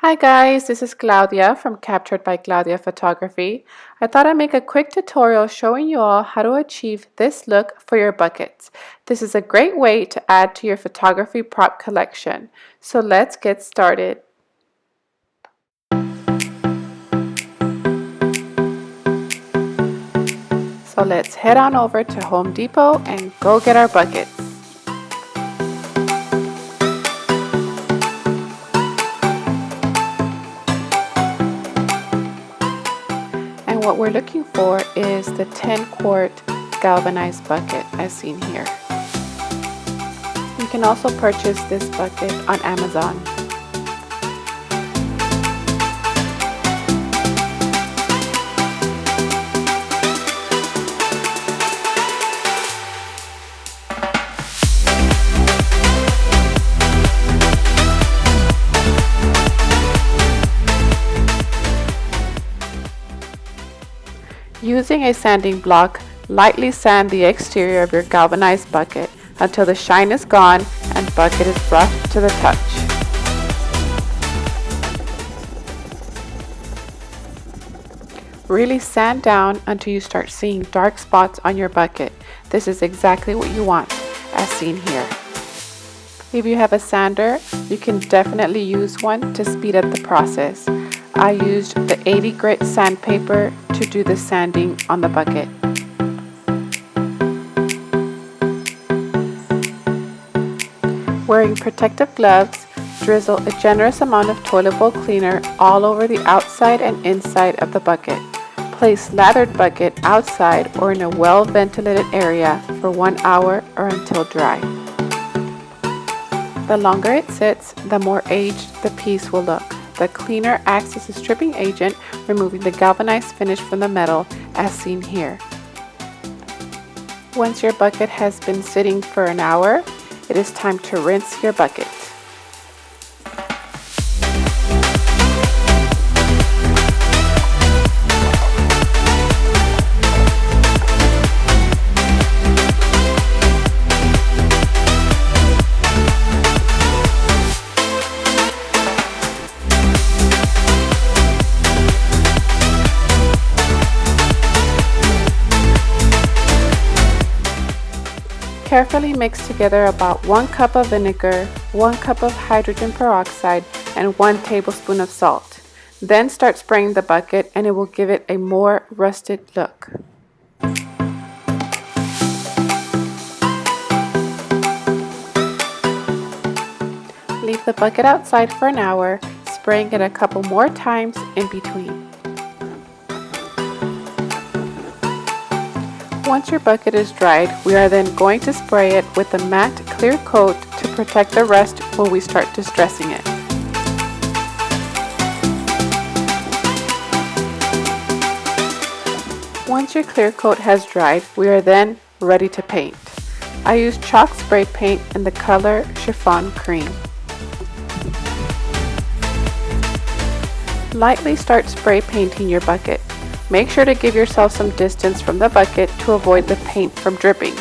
Hi guys, this is Claudia from Captured by Claudia Photography. I thought I'd make a quick tutorial showing you all how to achieve this look for your buckets. This is a great way to add to your photography prop collection. So let's get started. So let's head on over to Home Depot and go get our buckets. And what we're looking for is the 10-quart galvanized bucket as seen here. You can also purchase this bucket on Amazon. Using a sanding block, lightly sand the exterior of your galvanized bucket until the shine is gone and bucket is rough to the touch. Really sand down until you start seeing dark spots on your bucket. This is exactly what you want, as seen here. If you have a sander, you can definitely use one to speed up the process. I used the 80 grit sandpaper to do the sanding on the bucket. Wearing protective gloves, drizzle a generous amount of toilet bowl cleaner all over the outside and inside of the bucket. Place lathered bucket outside or in a well-ventilated area for 1 hour or until dry. The longer it sits, the more aged the piece will look. The cleaner acts as a stripping agent, removing the galvanized finish from the metal, as seen here. Once your bucket has been sitting for an hour, it is time to rinse your bucket. Carefully mix together about 1 cup of vinegar, 1 cup of hydrogen peroxide, and 1 tablespoon of salt. Then start spraying the bucket and it will give it a more rusted look. Leave the bucket outside for an hour, spraying it a couple more times in between. Once your bucket is dried, we are then going to spray it with a matte clear coat to protect the rust when we start distressing it. Once your clear coat has dried, we are then ready to paint. I used chalk spray paint in the color Chiffon Cream. Lightly start spray painting your bucket. Make sure to give yourself some distance from the bucket to avoid the paint from dripping.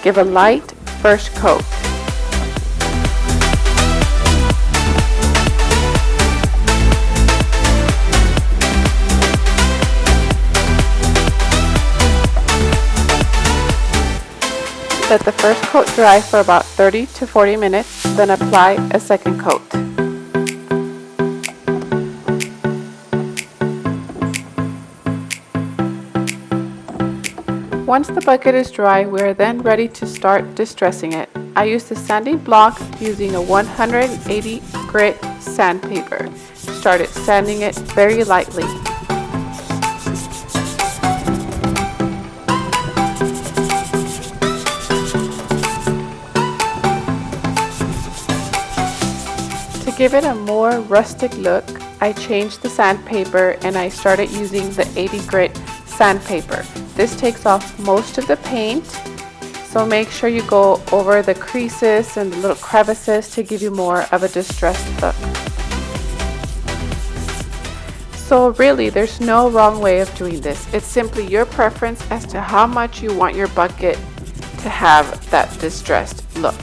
Give a light first coat. Let the first coat dry for about 30 to 40 minutes, then apply a second coat. Once the bucket is dry, we are then ready to start distressing it. I used the sanding block using a 180 grit sandpaper. Started sanding it very lightly. To give it a more rustic look, I changed the sandpaper and I started using the 80 grit sandpaper. This takes off most of the paint, so make sure you go over the creases and the little crevices to give you more of a distressed look. So really, there's no wrong way of doing this. It's simply your preference as to how much you want your bucket to have that distressed look.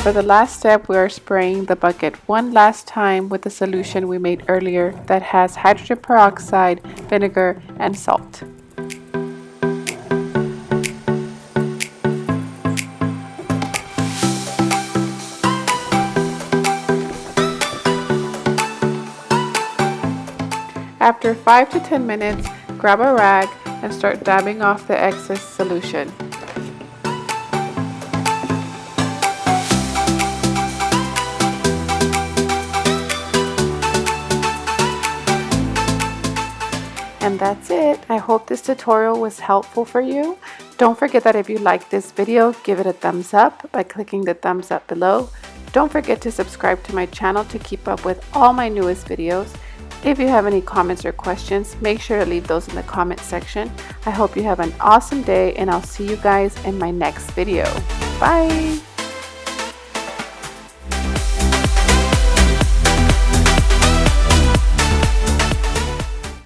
For the last step, we are spraying the bucket one last time with the solution we made earlier that has hydrogen peroxide, vinegar, and salt. After 5 to 10 minutes, grab a rag and start dabbing off the excess solution. And that's it. I hope this tutorial was helpful for you. Don't forget that if you like this video, give it a thumbs up by clicking the thumbs up below. Don't forget to subscribe to my channel to keep up with all my newest videos. If you have any comments or questions, make sure to leave those in the comment section. I hope you have an awesome day, and I'll see you guys in my next video. Bye!